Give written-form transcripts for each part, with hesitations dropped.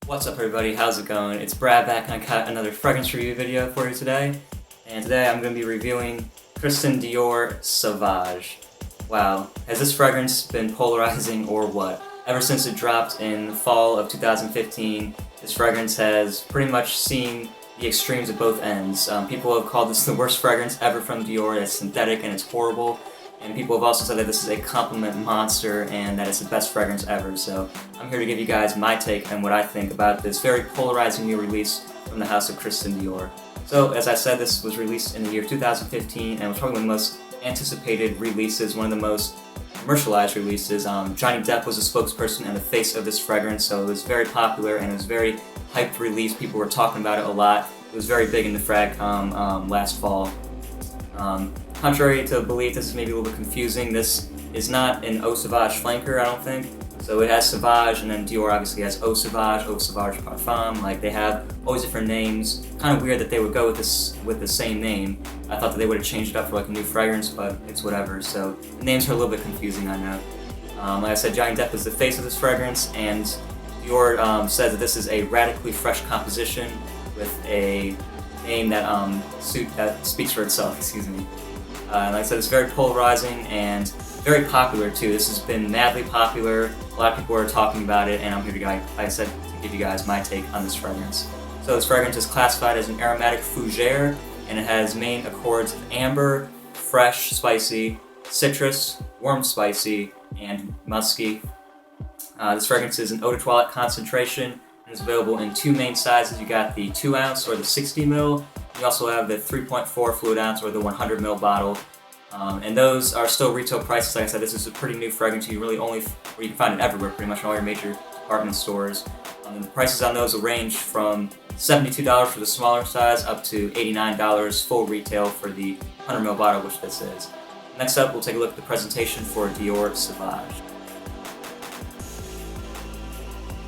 What's up everybody, how's it going? It's Brad back and I got another fragrance review video for you today. And today I'm going to be reviewing Christian Dior Sauvage. Wow, has this fragrance been polarizing or what? Ever since it dropped in fall of 2015, this fragrance has pretty much seen the extremes at both ends. People have called this the worst fragrance ever from Dior, it's synthetic and it's horrible. And people have also said that this is a compliment monster and that it's the best fragrance ever. So I'm here to give you guys my take and what I think about this very polarizing new release from the house of Christian Dior. So as I said, this was released in the year 2015 and was probably one of the most anticipated releases, one of the most commercialized releases. Johnny Depp was the spokesperson and the face of this fragrance, so it was very popular and it was a very hyped release. People were talking about it a lot. It was very big in the fragcom last fall. Contrary to belief, this is maybe a little bit confusing. This is not an Eau Sauvage flanker, I don't think. So it has Sauvage, and then Dior obviously has Eau Sauvage Parfum. Like, they have all these different names. Kind of weird that they would go with this with the same name. I thought that they would have changed it up for like a new fragrance, but it's whatever. So the names are a little bit confusing, I know. Like I said, Johnny Depp is the face of this fragrance, and Dior says that this is a radically fresh composition with a name that speaks for itself. Excuse me. Like I said, it's very polarizing and very popular too. This has been madly popular. A lot of people are talking about it, and I'm here to, like I said, to give you guys my take on this fragrance. So this fragrance is classified as an aromatic fougere, and it has main accords of amber, fresh, spicy, citrus, warm, spicy, and musky. This fragrance is an eau de toilette concentration and is available in two main sizes. You got the 2 ounce or the 60 ml. You also have the 3.4 fluid ounce or the 100 ml bottle. And those are still retail prices. Like I said, this is a pretty new fragrance. You can find it everywhere, pretty much in all your major department stores. The prices on those will range from $72 for the smaller size up to $89 full retail for the 100 ml bottle, which this is. Next up, we'll take a look at the presentation for Dior Sauvage.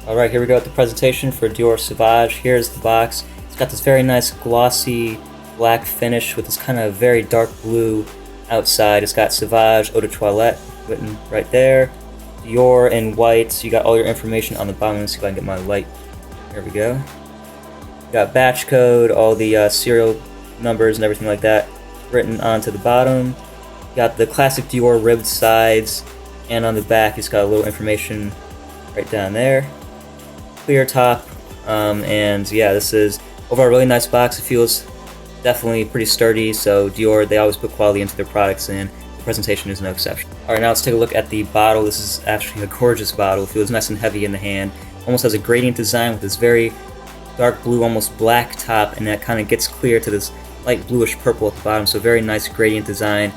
Alright, here we go at the presentation for Dior Sauvage. Here's the box. It's got this very nice glossy black finish with this kind of very dark blue outside. It's got Sauvage Eau de Toilette written right there. Dior in white, so you got all your information on the bottom. Let's see if I can get my light. There we go. You got batch code, all the serial numbers and everything like that written onto the bottom. You got the classic Dior ribbed sides, and on the back it's got a little information right down there. Clear top, and yeah, this is overall a really nice box. It feels definitely pretty sturdy, so Dior, they always put quality into their products, and the presentation is no exception. Alright, now let's take a look at the bottle. This is actually a gorgeous bottle. It feels nice and heavy in the hand. Almost has a gradient design with this very dark blue, almost black top, and that kind of gets clear to this light bluish purple at the bottom, so very nice gradient design.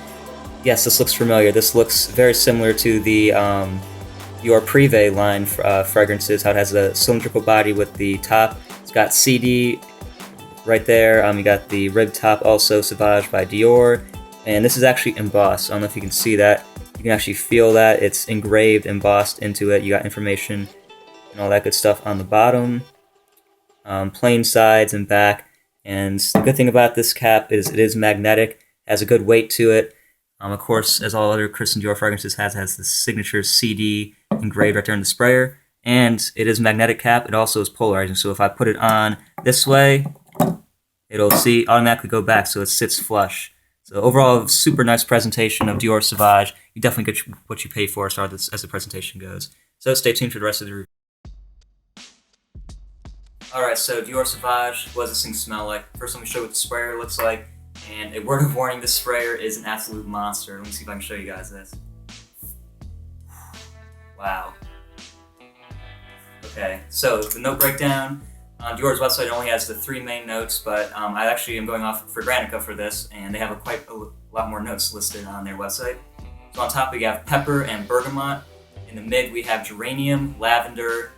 Yes, this looks familiar. This looks very similar to the Dior Privé line fragrances, how it has a cylindrical body with the top. It's got CD right there. You got the rib top, also Sauvage by Dior, and this is actually embossed. I don't know if you can see that. You can actually feel that it's engraved, embossed into it. You got information and all that good stuff on the bottom. Plain sides and back, and the good thing about this cap is it is magnetic, has a good weight to it. Of course, as all other Christian Dior fragrances has the signature CD engraved right there in the sprayer, and it is magnetic cap. It also is polarizing, so if I put it on this way, it'll automatically go back, so it sits flush. So overall, super nice presentation of Dior Sauvage. You definitely get what you pay for as far as the presentation goes. So stay tuned for the rest of the review. Alright, so Dior Sauvage, what does this thing smell like? First, let me show you what the sprayer looks like. And a word of warning, this sprayer is an absolute monster. Let me see if I can show you guys this. Wow. Okay, so the note breakdown. On Dior's website, it only has the 3 main notes, but I actually am going off for Granica for this, and they have quite a lot more notes listed on their website. So on top we have pepper and bergamot. In the mid we have geranium, lavender,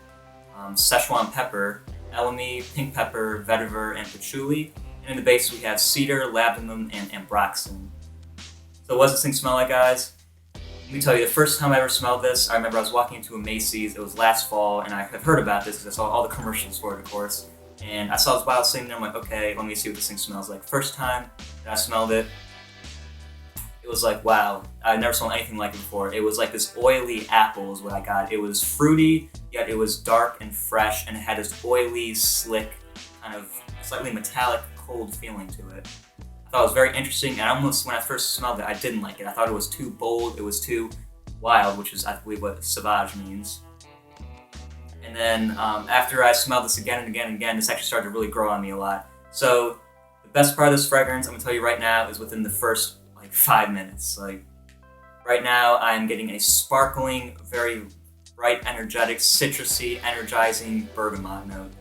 Szechuan pepper, elemi, pink pepper, vetiver, and patchouli. And in the base we have cedar, labdanum, and ambroxan. So what does this thing smell like, guys? Let me tell you, the first time I ever smelled this, I remember I was walking into a Macy's. It was last fall, and I have heard about this because I saw all the commercials for it, of course. And I saw this bottle sitting there. I'm like, okay, let me see what this thing smells like. First time that I smelled it, it was like, wow, I never smelled anything like it before. It was like this oily apple is what I got. It was fruity, yet it was dark and fresh, and it had this oily, slick, kind of slightly metallic, cold feeling to it. I thought it was very interesting, and almost when I first smelled it, I didn't like it. I thought it was too bold, it was too wild, which is, I believe, what Sauvage means. And then after I smelled this again and again and again, this actually started to really grow on me a lot. So the best part of this fragrance, I'm gonna tell you right now, is within the first 5 minutes. Right now, I'm getting a sparkling, very bright, energetic, citrusy, energizing bergamot note.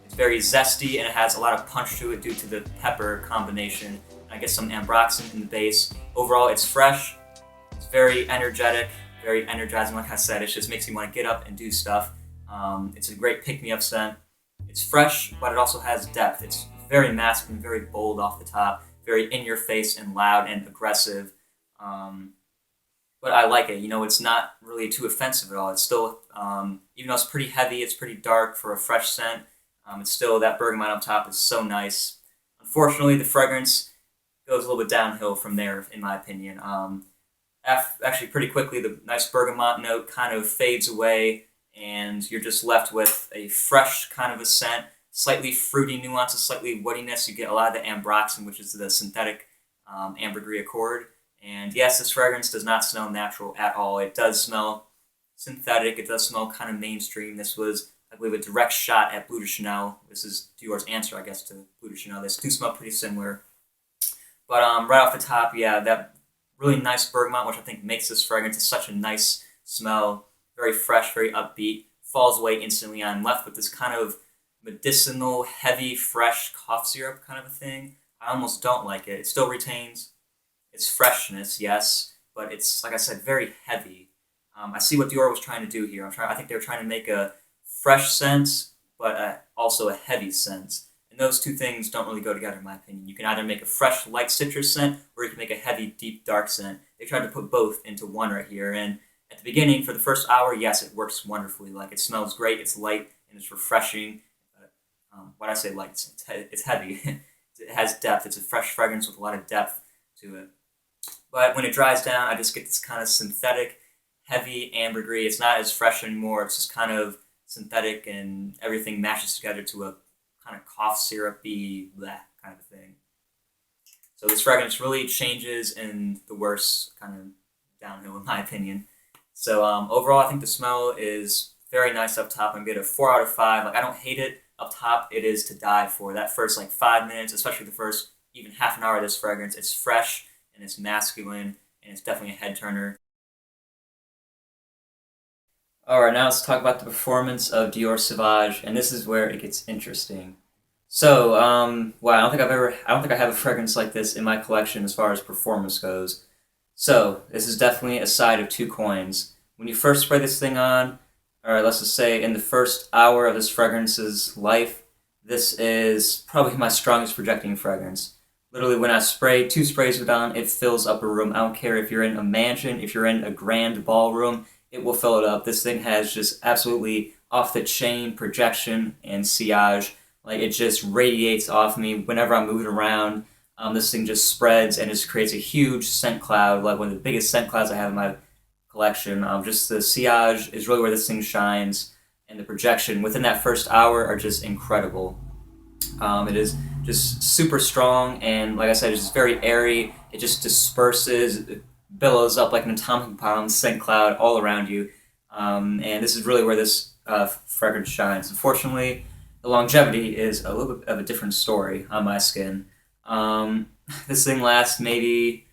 It's very zesty and it has a lot of punch to it due to the pepper combination. I get some ambroxan in the base. Overall, it's fresh. It's very energetic, very energizing. Like I said, it just makes you want to get up and do stuff. It's a great pick-me-up scent. It's fresh, but it also has depth. It's very masculine, very bold off the top, very in your face and loud and aggressive. But I like it. It's not really too offensive at all. It's still, even though it's pretty heavy, it's pretty dark for a fresh scent. It's still, that bergamot up top is so nice. Unfortunately, the fragrance goes a little bit downhill from there, in my opinion. Actually, pretty quickly, the nice bergamot note kind of fades away, and you're just left with a fresh kind of a scent, slightly fruity nuances, slightly woodiness. You get a lot of the ambroxan, which is the synthetic ambergris accord. And yes, this fragrance does not smell natural at all. It does smell synthetic. It does smell kind of mainstream. This was, I believe, a direct shot at Bleu de Chanel. This is Dior's answer, I guess, to Bleu de Chanel. They do smell pretty similar. But right off the top, yeah, that really nice bergamot, which I think makes this fragrance such a nice smell. Very fresh, very upbeat. Falls away instantly. I'm left with this kind of medicinal, heavy, fresh cough syrup kind of a thing. I almost don't like it. It still retains its freshness, yes, but it's, like I said, very heavy. I see what Dior was trying to do here. I think they were trying to make a fresh scent, but also a heavy scent. And those two things don't really go together, in my opinion. You can either make a fresh, light citrus scent, or you can make a heavy, deep, dark scent. They tried to put both into one right here. And at the beginning, for the first hour, yes, it works wonderfully. It smells great, it's light, and it's refreshing. When I say light, it's heavy. It has depth. It's a fresh fragrance with a lot of depth to it. But when it dries down, I just get this kind of synthetic, heavy ambergris. It's not as fresh anymore. It's just kind of synthetic, and everything mashes together to a kind of cough syrupy bleh kind of thing. So this fragrance really changes in the worst, kind of downhill, in my opinion. So overall, I think the smell is very nice up top. I'm going to get a 4 out of 5. I don't hate it. Up top, it is to die for. That first 5 minutes, especially the first even half an hour of this fragrance, it's fresh and it's masculine and it's definitely a head turner. Alright, now let's talk about the performance of Dior Sauvage, and this is where it gets interesting. So, wow, I don't think I have a fragrance like this in my collection as far as performance goes. So, this is definitely a side of two coins. When you first spray this thing on, or let's just say in the first hour of this fragrance's life, this is probably my strongest projecting fragrance. Literally, when I spray 2 sprays of it on, it fills up a room. I don't care if you're in a mansion, if you're in a grand ballroom, it will fill it up. This thing has just absolutely off-the-chain projection and sillage. It just radiates off me whenever I'm moving around. This thing just spreads and just creates a huge scent cloud, one of the biggest scent clouds I have in my collection. Just the sillage is really where this thing shines, and the projection within that first hour are just incredible. It is just super strong, and like I said, it's just very airy. It just disperses, it billows up like an atomic bomb scent cloud all around you. And this is really where this fragrance shines. Unfortunately, the longevity is a little bit of a different story on my skin. This thing lasts maybe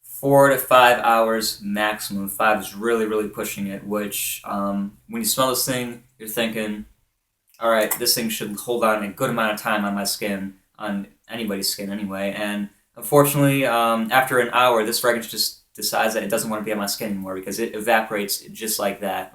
4 to 5 hours maximum. 5 is really, really pushing it, which when you smell this thing, you're thinking, all right, this thing should hold on a good amount of time on my skin, on anybody's skin anyway. And unfortunately, after an hour, this fragrance just decides that it doesn't want to be on my skin anymore because it evaporates just like that.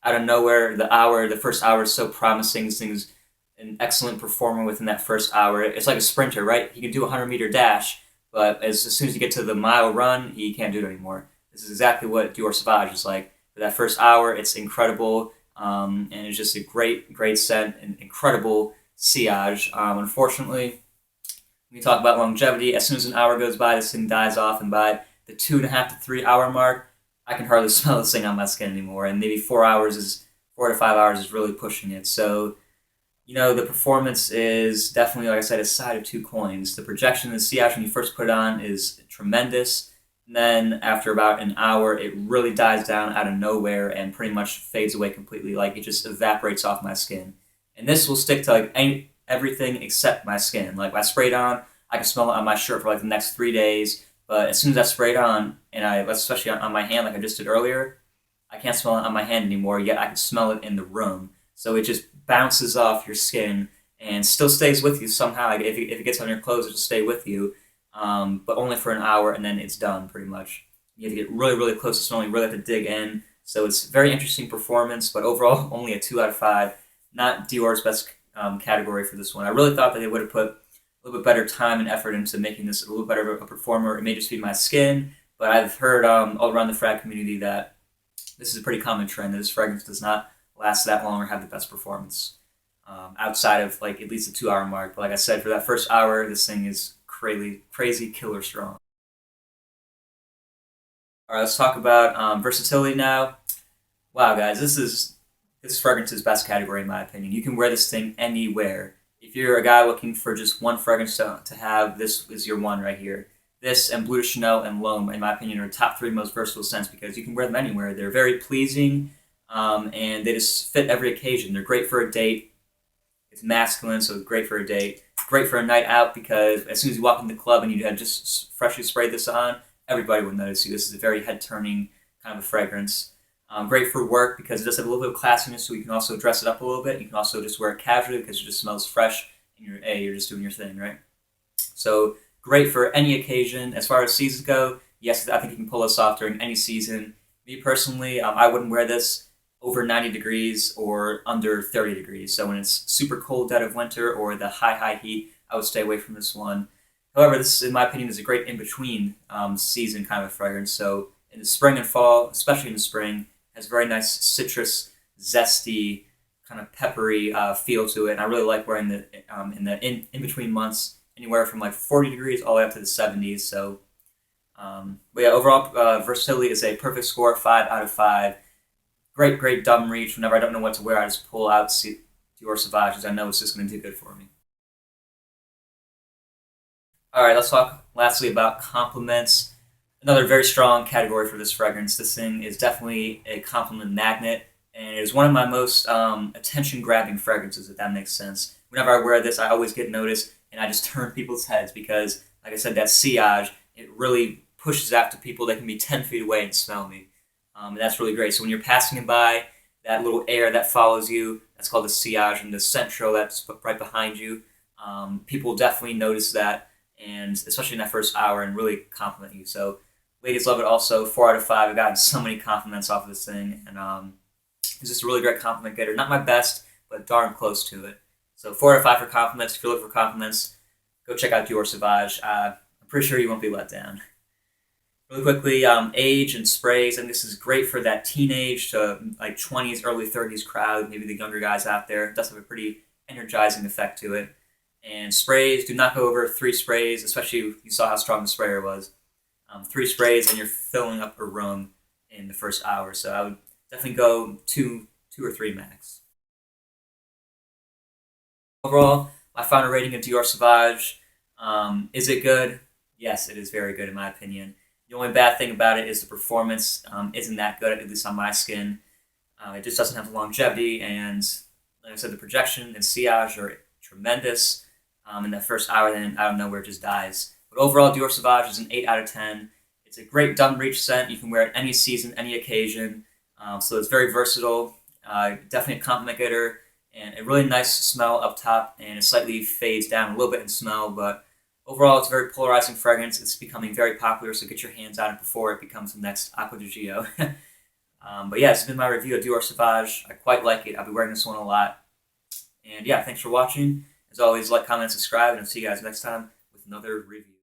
Out of nowhere, the first hour is so promising. This thing's an excellent performer within that first hour. It's like a sprinter, right? He can do a 100-meter dash, but as soon as you get to the mile run, he can't do it anymore. This is exactly what Dior Sauvage is like. For that first hour, it's incredible. And it's just a great, great scent and incredible sillage. Unfortunately, when we talk about longevity, as soon as an hour goes by, this thing dies off, and by the 2.5 to 3 hour mark, I can hardly smell this thing on my skin anymore. And maybe 4 to 5 hours is really pushing it. So, the performance is definitely, like I said, a side of two coins. The projection in the sillage when you first put it on is tremendous. And then after about an hour, it really dies down out of nowhere and pretty much fades away completely. Like it just evaporates off my skin. And this will stick to everything except my skin. Like when I spray it on, I can smell it on my shirt for like the next 3 days. But as soon as I spray it on, and especially on my hand, like I just did earlier, I can't smell it on my hand anymore. Yet I can smell it in the room. So it just bounces off your skin and still stays with you somehow. Like if it gets on your clothes, it'll stay with you, but only for an hour, and then it's done pretty much. You have to get really, really close to smelling, really have to dig in. So it's very interesting performance, but overall only a 2 out of 5. Not Dior's best category for this one. I really thought that they would have put a little bit better time and effort into making this a little better of a performer. It may just be my skin, but I've heard all around the frag community that this is a pretty common trend, that this fragrance does not last that long or have the best performance outside of like at least the 2 hour mark. But like I said, for that first hour, this thing is crazy killer strong. All right, let's talk about versatility now. Wow, guys, this fragrance's best category in my opinion. You can wear this thing anywhere. If you're a guy looking for just one fragrance to have, this is your one right here. This and Bleu de Chanel and L'Homme, in my opinion, are top 3 most versatile scents because you can wear them anywhere. They're very pleasing, and they just fit every occasion. They're great for a date. It's masculine, so it's great for a date. Great for a night out because as soon as you walk in the club and you had just freshly sprayed this on, everybody would notice you. This is a very head-turning kind of a fragrance. Great for work because it does have a little bit of classiness, so you can also dress it up a little bit. You can also just wear it casually because it just smells fresh, and you're just doing your thing, right? So great for any occasion. As far as seasons go, yes, I think you can pull this off during any season. Me personally, I wouldn't wear this over 90 degrees or under 30 degrees. So when it's super cold dead of winter or the high heat, I would stay away from this one. However, this, in my opinion, is a great in-between season kind of fragrance. So in the spring and fall, especially in the spring, has very nice citrus, zesty, kind of peppery feel to it. And I really like wearing the in-between months, anywhere from like 40 degrees all the way up to the 70s. So, but yeah, overall, versatility is a perfect score, 5 out of 5. Great dumb reach. Whenever I don't know what to wear, I just pull out Dior Sauvage because I know it's just going to do good for me. All right, let's talk lastly about compliments. Another very strong category for this fragrance. This thing is definitely a compliment magnet, and it is one of my most attention-grabbing fragrances, if that makes sense. Whenever I wear this, I always get noticed, and I just turn people's heads because, like I said, that sillage, it really pushes out to people that can be 10 feet away and smell me. And that's really great. So when you're passing by, that little air that follows you, that's called the sillage, and the central that's right behind you, people definitely notice that, and especially in that first hour, and really compliment you. So ladies love it also. 4 out of 5. I've gotten so many compliments off of this thing, and it's just a really great compliment getter. Not my best, but darn close to it. So 4 out of 5 for compliments. If you're looking for compliments, go check out Dior Sauvage. I'm pretty sure you won't be let down. Really quickly, age and sprays, and this is great for that teenage to like 20s, early 30s crowd, maybe the younger guys out there. It does have a pretty energizing effect to it. And sprays, do not go over 3 sprays, especially if you saw how strong the sprayer was. 3 sprays and you're filling up a room in the first hour. So I would definitely go two or 3 max. Overall, my final rating of Dior Sauvage, is it good? Yes, it is very good in my opinion. The only bad thing about it is the performance isn't that good, at least on my skin. It just doesn't have the longevity, and like I said, the projection and sillage are tremendous. In that first hour, then out of nowhere, it just dies. But overall, Dior Sauvage is an 8 out of 10. It's a great dumb reach scent. You can wear it any season, any occasion. So it's very versatile. Definitely a compliment getter, and a really nice smell up top, and it slightly fades down a little bit in smell, but overall, it's a very polarizing fragrance. It's becoming very popular, so get your hands on it before it becomes the next Acqua di Gio. But yeah, this has been my review of Dior Sauvage. I quite like it. I'll be wearing this one a lot. And yeah, thanks for watching. As always, like, comment, subscribe, and I'll see you guys next time with another review.